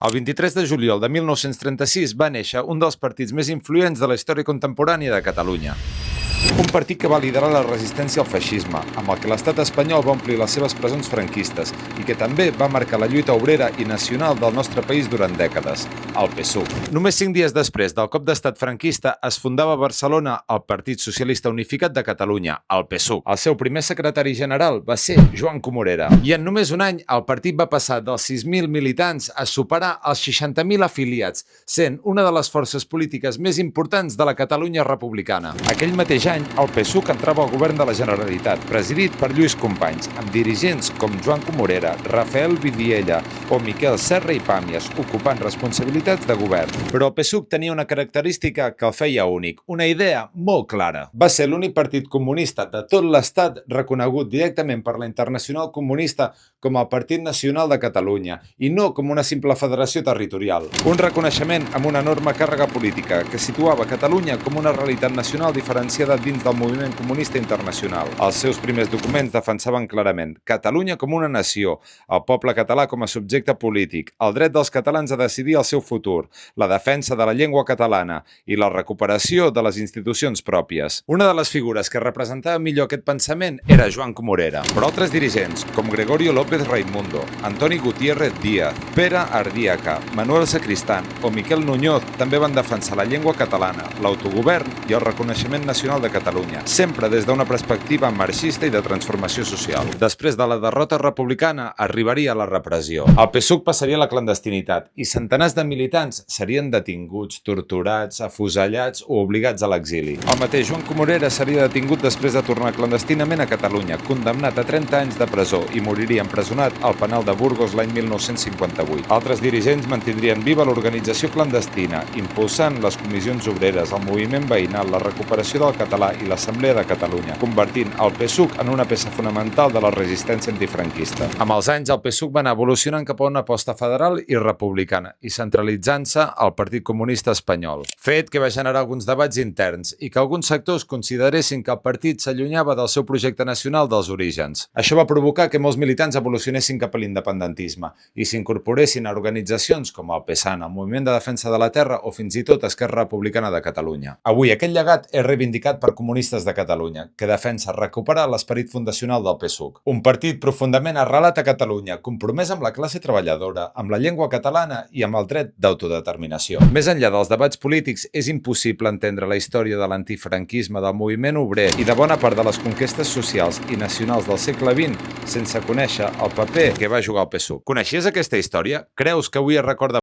El 23 de juliol de 1936 va néixer un dels partits més influents de la història contemporània de Catalunya. Un partit que va liderar la resistència al feixisme, amb el que l'estat espanyol va omplir les seves presons franquistes i que també va marcar la lluita obrera i nacional del nostre país durant dècades, el PSUV. Només 5 dies després del cop d'estat franquista es fundava a Barcelona el Partit Socialista Unificat de Catalunya, el PSUV. El seu primer secretari general va ser Joan Comorera. I en només un any el partit va passar dels 6.000 militants a superar els 60.000 afiliats, sent una de les forces polítiques més importants de la Catalunya republicana. Aquell mateix any, el PSUV entrava al govern de la Generalitat, presidit per Lluís Companys, amb dirigents com Joan Comorera, Rafael Vidiella o Miquel Serra i Pàmies, ocupant responsabilitats de govern. Però el PSUV tenia una característica que el feia únic, una idea molt clara. Va ser l'únic partit comunista de tot l'estat reconegut directament per la Internacional Comunista com el Partit Nacional de Catalunya i no com una simple federació territorial. Un reconeixement amb una enorme càrrega política que situava Catalunya com una realitat nacional diferenciada dins del moviment comunista internacional. Els seus primers documents defensaven clarament Catalunya com una nació, el poble català com a subjecte polític, el dret dels catalans a decidir el seu futur, la defensa de la llengua catalana i la recuperació de les institucions pròpies. Una de les figures que representava millor aquest pensament era Joan Comorera, però altres dirigents, com Gregorio López Raimundo, Antoni Gutiérrez Díaz, Pere Ardiaca, Manuel Sacristán o Miquel Muñoz també van defensar la llengua catalana, l'autogovern i el reconeixement nacional de Catalunya, sempre des d'una perspectiva marxista i de transformació social. Després de la derrota republicana arribaria la repressió. El PSUV passaria a la clandestinitat i centenars de militants serien detinguts, torturats, afusellats o obligats a l'exili. El mateix Joan Comorera seria detingut després de tornar clandestinament a Catalunya, condemnat a 30 anys de presó i moriria empresonat al penal de Burgos l'any 1958. Altres dirigents mantindrien viva l'organització clandestina, impulsant les comissions obreres, el moviment veïnal, la recuperació del català i l'Assemblea de Catalunya, convertint el PSUV en una peça fonamental de la resistència antifranquista. Amb els anys, el PSUV va anar evolucionant cap a una aposta federal i republicana i centralitzant-se al Partit Comunista Espanyol. Fet que va generar alguns debats interns i que alguns sectors consideressin que el partit s'allunyava del seu projecte nacional dels orígens. Això va provocar que molts militants evolucionessin cap a l'independentisme i s'incorporessin a organitzacions com el PSAN, el Moviment de Defensa de la Terra o fins i tot Esquerra Republicana de Catalunya. Avui aquest llegat és reivindicat per Comunistes de Catalunya, que defensa recuperar l'esperit fundacional del PSUV. Un partit profundament arrelat a Catalunya, compromès amb la classe treballadora, amb la llengua catalana i amb el dret d'autodeterminació. Més enllà dels debats polítics, és impossible entendre la història de l'antifranquisme, del moviment obrer i de bona part de les conquestes socials i nacionals del segle XX sense conèixer el paper que va jugar el PSUV. Coneixies aquesta història? Creus que avui es recorda